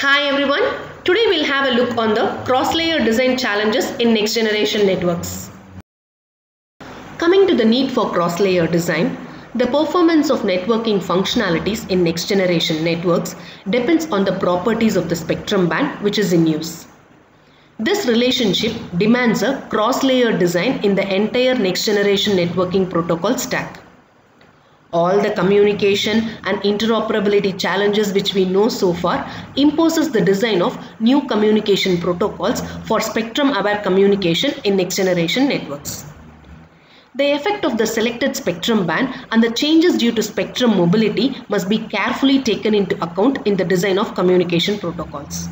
Hi everyone, today we'll have a look on the cross-layer design challenges in next-generation networks. Coming to the need for cross-layer design, the performance of networking functionalities in next-generation networks depends on the properties of the spectrum band which is in use. This relationship demands a cross-layer design in the entire next-generation networking protocol stack. All the communication and interoperability challenges which we know so far imposes the design of new communication protocols for spectrum-aware communication in next-generation networks. The effect of the selected spectrum band and the changes due to spectrum mobility must be carefully taken into account in the design of communication protocols.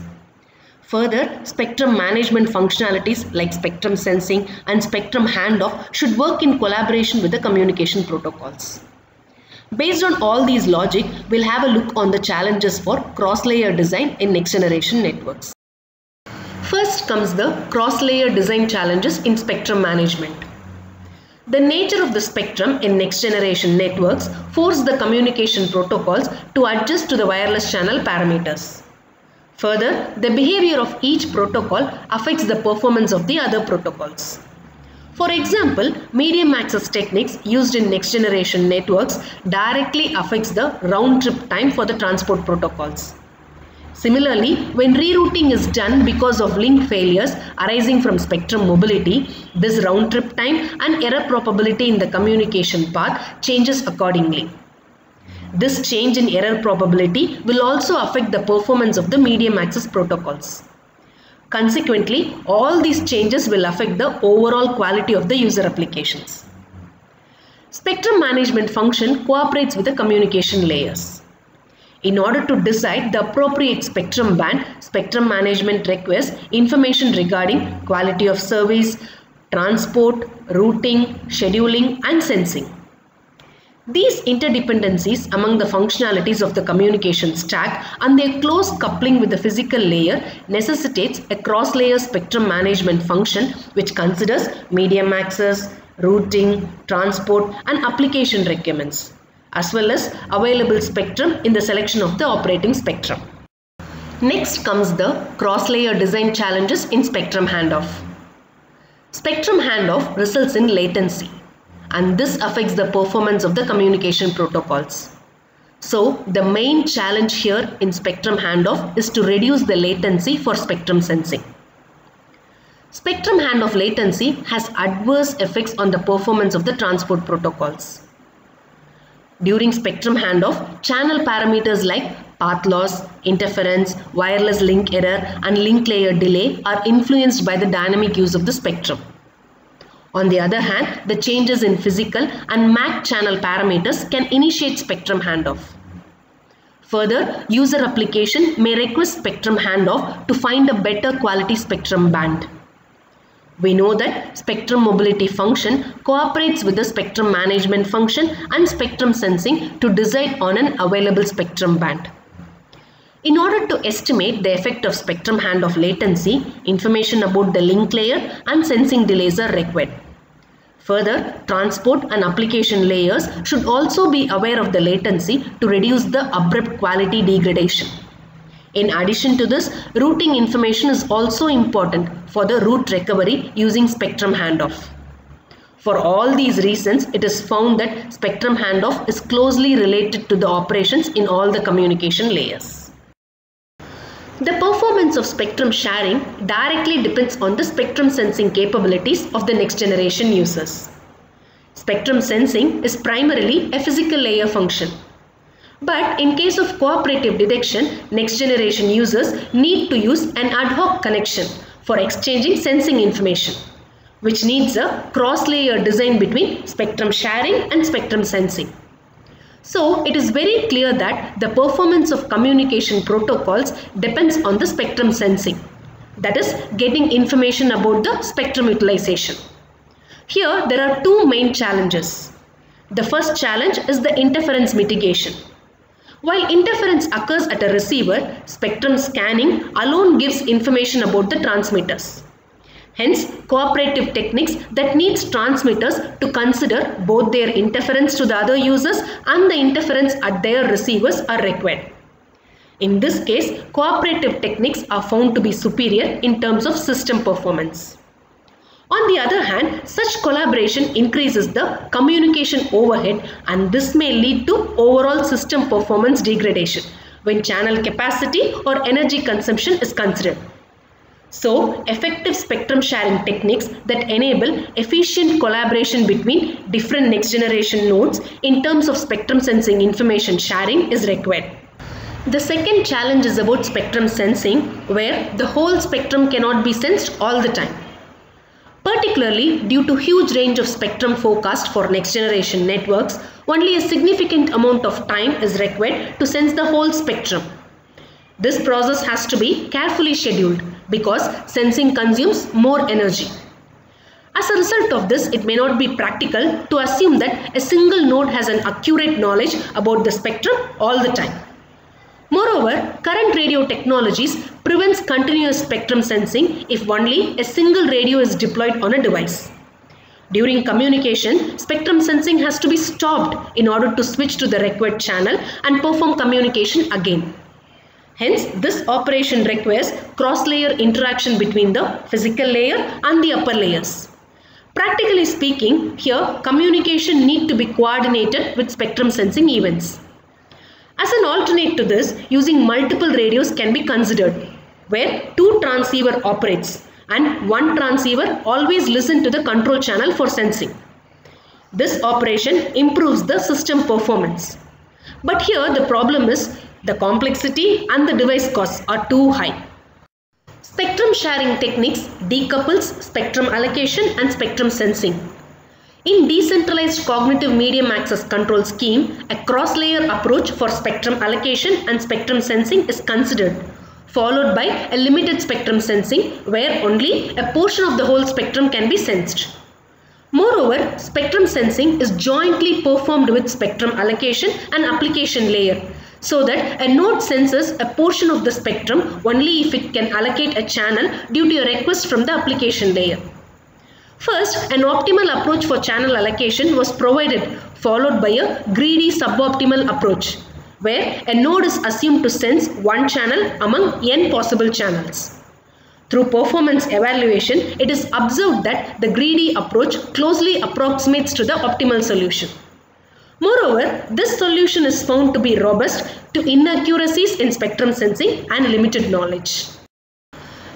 Further, spectrum management functionalities like spectrum sensing and spectrum handoff should work in collaboration with the communication protocols. Based on all these logic, we'll have a look on the challenges for cross-layer design in next-generation networks. First comes the cross-layer design challenges in spectrum management. The nature of the spectrum in next-generation networks force the communication protocols to adjust to the wireless channel parameters. Further, the behavior of each protocol affects the performance of the other protocols. For example, medium access techniques used in next generation networks directly affects the round trip time for the transport protocols. Similarly, when rerouting is done because of link failures arising from spectrum mobility, this round trip time and error probability in the communication path changes accordingly. This change in error probability will also affect the performance of the medium access protocols. Consequently, all these changes will affect the overall quality of the user applications. Spectrum management function cooperates with the communication layers. In order to decide the appropriate spectrum band, spectrum management requires information regarding quality of service, transport, routing, scheduling, and sensing. These interdependencies among the functionalities of the communication stack and their close coupling with the physical layer necessitates a cross-layer spectrum management function which considers medium access, routing, transport and application requirements, as well as available spectrum in the selection of the operating spectrum. Next comes the cross-layer design challenges in spectrum handoff. Spectrum handoff results in latency, and this affects the performance of the communication protocols. So, the main challenge here in spectrum handoff is to reduce the latency for spectrum sensing. Spectrum handoff latency has adverse effects on the performance of the transport protocols. During spectrum handoff, channel parameters like path loss, interference, wireless link error, and link layer delay are influenced by the dynamic use of the spectrum. On the other hand, the changes in physical and MAC channel parameters can initiate spectrum handoff. Further, user application may request spectrum handoff to find a better quality spectrum band. We know that spectrum mobility function cooperates with the spectrum management function and spectrum sensing to decide on an available spectrum band. In order to estimate the effect of spectrum handoff latency, information about the link layer and sensing delays are required. Further, transport and application layers should also be aware of the latency to reduce the abrupt quality degradation. In addition to this, routing information is also important for the route recovery using spectrum handoff. For all these reasons, it is found that spectrum handoff is closely related to the operations in all the communication layers. The performance of spectrum sharing directly depends on the spectrum sensing capabilities of the next generation users. Spectrum sensing is primarily a physical layer function. But in case of cooperative detection, next generation users need to use an ad hoc connection for exchanging sensing information, which needs a cross-layer design between spectrum sharing and spectrum sensing. So, it is very clear that the performance of communication protocols depends on the spectrum sensing, that is, getting information about the spectrum utilization. Here, there are two main challenges. The first challenge is the interference mitigation. While interference occurs at a receiver, spectrum scanning alone gives information about the transmitters. Hence, cooperative techniques that needs transmitters to consider both their interference to the other users and the interference at their receivers are required. In this case, cooperative techniques are found to be superior in terms of system performance. On the other hand, such collaboration increases the communication overhead, and this may lead to overall system performance degradation when channel capacity or energy consumption is considered. So, effective spectrum sharing techniques that enable efficient collaboration between different next generation nodes in terms of spectrum sensing information sharing is required. The second challenge is about spectrum sensing, where the whole spectrum cannot be sensed all the time. Particularly due to huge range of spectrum forecast for next generation networks, only a significant amount of time is required to sense the whole spectrum. This process has to be carefully scheduled because sensing consumes more energy. As a result of this, it may not be practical to assume that a single node has an accurate knowledge about the spectrum all the time. Moreover, current radio technologies prevents continuous spectrum sensing if only a single radio is deployed on a device. During communication, spectrum sensing has to be stopped in order to switch to the required channel and perform communication again. Hence, this operation requires cross-layer interaction between the physical layer and the upper layers. Practically speaking, here communication needs to be coordinated with spectrum sensing events. As an alternate to this, using multiple radios can be considered, where two transceiver operates and one transceiver always listens to the control channel for sensing. This operation improves the system performance. But here the problem is the complexity and the device costs are too high. Spectrum sharing techniques decouples spectrum allocation and spectrum sensing. In decentralized cognitive medium access control scheme, a cross-layer approach for spectrum allocation and spectrum sensing is considered, followed by a limited spectrum sensing where only a portion of the whole spectrum can be sensed. Moreover, spectrum sensing is jointly performed with spectrum allocation and application layer, so that a node senses a portion of the spectrum only if it can allocate a channel due to a request from the application layer. First, an optimal approach for channel allocation was provided, followed by a greedy suboptimal approach, where a node is assumed to sense one channel among n possible channels. Through performance evaluation, it is observed that the greedy approach closely approximates to the optimal solution. Moreover, this solution is found to be robust to inaccuracies in spectrum sensing and limited knowledge.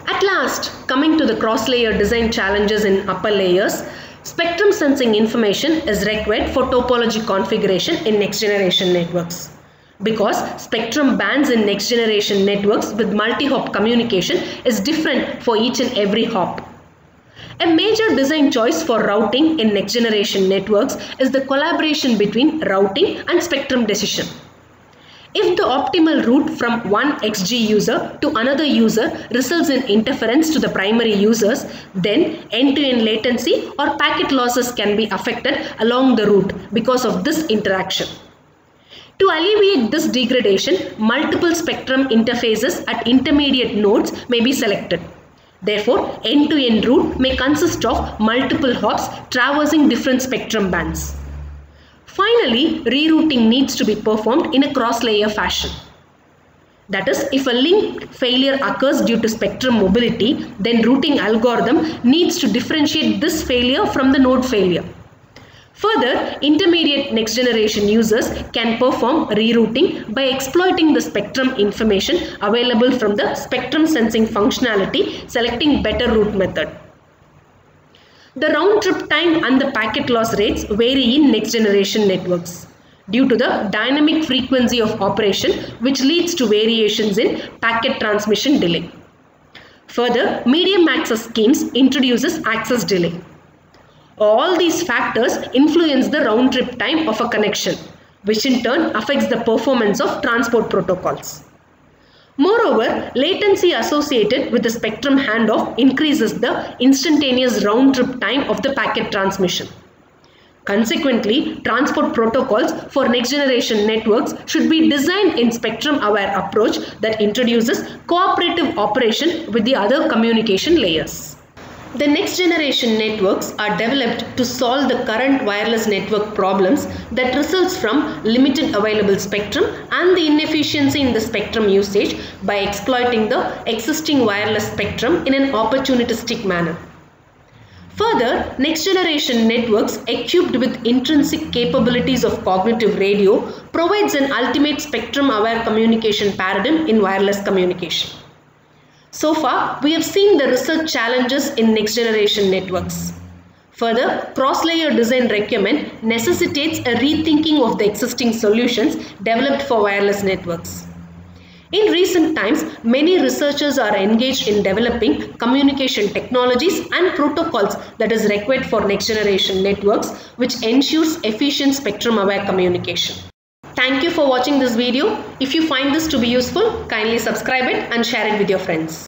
At last, coming to the cross-layer design challenges in upper layers, spectrum sensing information is required for topology configuration in next-generation networks. Because spectrum bands in next-generation networks with multi-hop communication is different for each and every hop. A major design choice for routing in next-generation networks is the collaboration between routing and spectrum decision. If the optimal route from one XG user to another user results in interference to the primary users, then end-to-end latency or packet losses can be affected along the route because of this interaction. To alleviate this degradation, multiple spectrum interfaces at intermediate nodes may be selected. Therefore, end-to-end route may consist of multiple hops traversing different spectrum bands. Finally, rerouting needs to be performed in a cross-layer fashion. That is, if a link failure occurs due to spectrum mobility, then routing algorithm needs to differentiate this failure from the node failure. Further, intermediate next-generation users can perform rerouting by exploiting the spectrum information available from the spectrum sensing functionality, selecting better route method. The round-trip time and the packet loss rates vary in next-generation networks due to the dynamic frequency of operation, which leads to variations in packet transmission delay. Further, medium access schemes introduces access delay. All these factors influence the round-trip time of a connection, which in turn affects the performance of transport protocols. Moreover, latency associated with the spectrum handoff increases the instantaneous round-trip time of the packet transmission. Consequently, transport protocols for next-generation networks should be designed in spectrum-aware approach that introduces cooperative operation with the other communication layers. The next generation networks are developed to solve the current wireless network problems that results from limited available spectrum and the inefficiency in the spectrum usage by exploiting the existing wireless spectrum in an opportunistic manner. Further, next generation networks equipped with intrinsic capabilities of cognitive radio provides an ultimate spectrum aware communication paradigm in wireless communication. So far, we have seen the research challenges in next generation networks. Further, cross-layer design requirement necessitates a rethinking of the existing solutions developed for wireless networks. In recent times, many researchers are engaged in developing communication technologies and protocols that is required for next generation networks, which ensures efficient spectrum aware communication. Thank you for watching this video. If you find this to be useful, kindly subscribe it and share it with your friends.